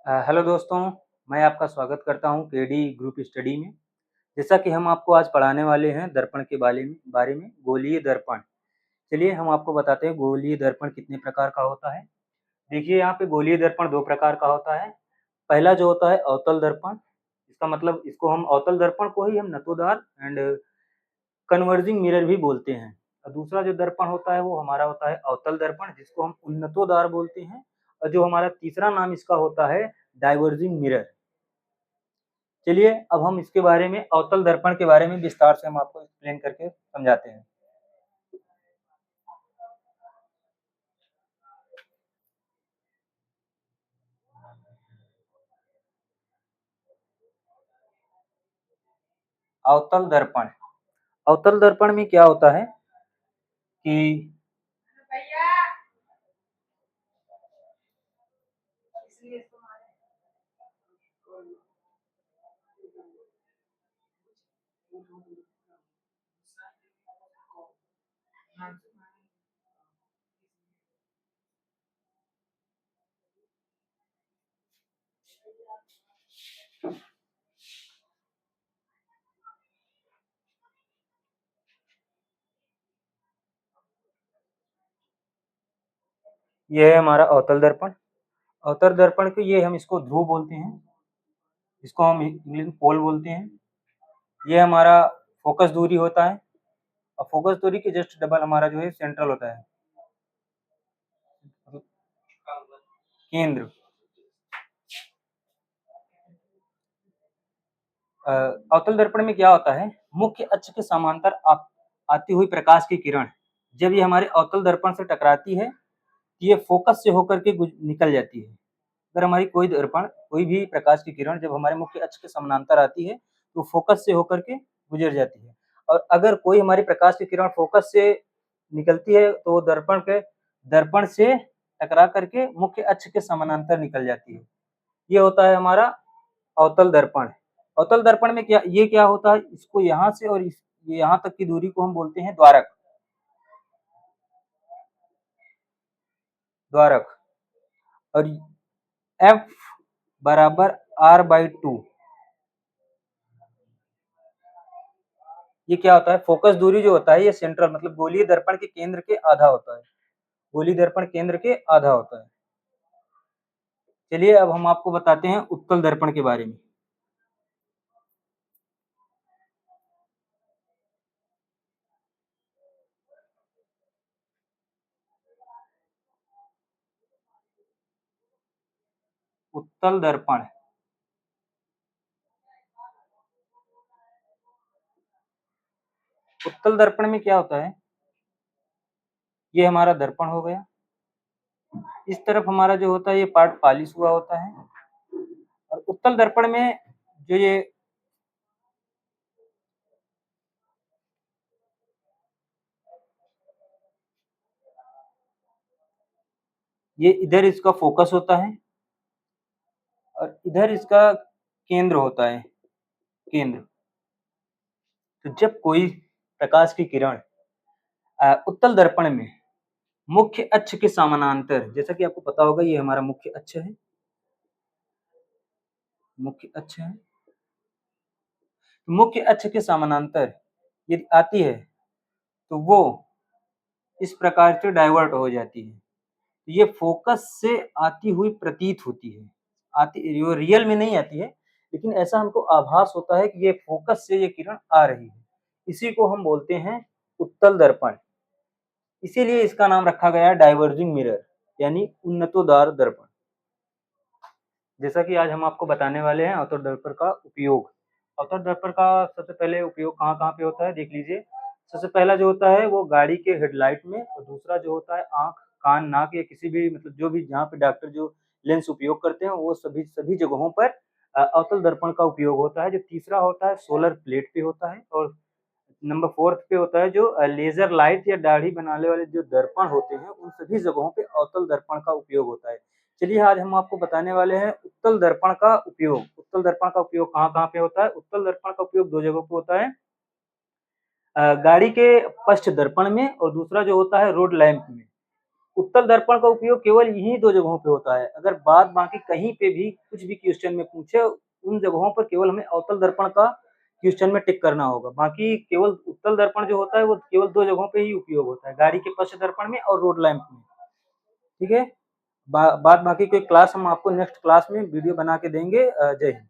Hello दोस्तों, मैं आपका स्वागत करता हूँ केडी ग्रुप स्टडी में। जैसा कि हम आपको आज पढ़ाने वाले हैं दर्पण के बारे में गोलीय दर्पण। चलिए हम आपको बताते हैं गोलीय दर्पण कितने प्रकार का होता है। देखिए यहाँ पे गोलीय दर्पण 2 प्रकार का होता है। पहला जो होता है अवतल दर्पण, इसका मतलब इसको हम अवतल दर्पण को ही हम नतोदार एंड कन्वर्जिंग मिरर भी बोलते हैं। और दूसरा जो दर्पण होता है वो हमारा होता है अवतल दर्पण जिसको हम उन्नतोदार बोलते हैं। और जो हमारा तीसरा नाम इसका होता है डाइवर्जिंग मिरर। चलिए अब हम इसके बारे में अवतल दर्पण के बारे में विस्तार से हम आपको एक्सप्लेन करके समझाते हैं। अवतल दर्पण, अवतल दर्पण में क्या होता है कि यह है हमारा अवतल दर्पण। अवतल दर्पण को ये हम इसको ध्रुव बोलते हैं, इसको हम इंग्लिश में पोल बोलते हैं। ये हमारा फोकस दूरी होता है और फोकस दूरी के जस्ट डबल हमारा जो है सेंट्रल होता है, केंद्र। अवतल दर्पण में क्या होता है, मुख्य अक्ष के समांतर आती हुई प्रकाश की किरण जब ये हमारे अवतल दर्पण से टकराती है, ये फोकस से होकर के निकल जाती है। अगर हमारी कोई भी प्रकाश की किरण जब हमारे मुख्य अक्ष के समानांतर आती है तो फोकस से होकर के गुजर जाती है। और अगर कोई हमारी प्रकाश की किरण फोकस से निकलती है तो दर्पण से टकरा करके मुख्य अक्ष के समानांतर निकल जाती है। ये होता है हमारा अवतल दर्पण। अवतल दर्पण में क्या होता है, इसको यहाँ से और यहाँ तक की दूरी को हम बोलते हैं द्वारक। द्वारक और एफ बराबर r/2, ये क्या होता है, फोकस दूरी जो होता है ये सेंट्रल मतलब गोलीय दर्पण के केंद्र के आधा होता है। गोलीय दर्पण केंद्र के आधा होता है। चलिए अब हम आपको बताते हैं उत्तल दर्पण के बारे में। उत्तल दर्पण, उत्तल दर्पण में क्या होता है, ये हमारा दर्पण हो गया। इस तरफ हमारा जो होता है ये पार्ट पॉलिश हुआ होता है। और उत्तल दर्पण में जो ये इधर इसका फोकस होता है और इधर इसका केंद्र होता है, केंद्र। तो जब कोई प्रकाश की किरण उत्तल दर्पण में मुख्य अक्ष के समानांतर, जैसा कि आपको पता होगा ये हमारा मुख्य अक्ष है, मुख्य अक्ष है। मुख्य अक्ष के समानांतर यदि आती है तो वो इस प्रकार से डाइवर्ट हो जाती है। ये फोकस से आती हुई प्रतीत होती है, वो रियल में नहीं आती है लेकिन ऐसा हमको आभास होता है कि ये फोकस से ये किरण आ रही है। इसी को हम बोलते हैं उत्तल दर्पण। इसीलिए इसका नाम रखा गया है डाइवर्जिंग मिरर यानी उन्नतोदार दर्पण। जैसा कि आज हम आपको बताने वाले हैं अवतल दर्पण का उपयोग। अवतल दर्पण का सबसे पहले उपयोग कहाँ कहाँ पे होता है देख लीजिए। सबसे पहला जो होता है वो गाड़ी के हेडलाइट में, और दूसरा जो होता है आंख कान नाक या किसी भी मतलब जो भी जहाँ पे डॉक्टर जो लेंस उपयोग करते हैं वो सभी सभी जगहों पर अवतल दर्पण का उपयोग होता है। जो तीसरा होता है सोलर प्लेट पे होता है। और नंबर फोर्थ पे होता है जो लेजर लाइट या दाढ़ी बनाने वाले जो दर्पण होते हैं उन सभी जगहों पे अवतल दर्पण का उपयोग होता है। चलिए आज हम आपको बताने वाले हैं उत्तल दर्पण का उपयोग। उत्तल दर्पण का उपयोग कहाँ कहाँ पे होता है। उत्तल दर्पण का उपयोग दो जगहों पे होता है, गाड़ी के पश्च दर्पण में और दूसरा जो होता है रोड लैंप में। उत्तल दर्पण का उपयोग केवल इन्हीं 2 जगहों पे होता है। अगर बाद बाकी कहीं पे भी कुछ भी क्वेश्चन में पूछे, उन जगहों पर केवल हमें अवतल दर्पण का क्वेश्चन में टिक करना होगा। बाकी केवल उत्तल दर्पण जो होता है वो केवल 2 जगहों पे ही उपयोग होता है, गाड़ी के पश्च दर्पण में और रोड लैंप में। ठीक है? बाद बाकी की क्लास हम आपको नेक्स्ट क्लास में वीडियो बना के देंगे। जय हिंद।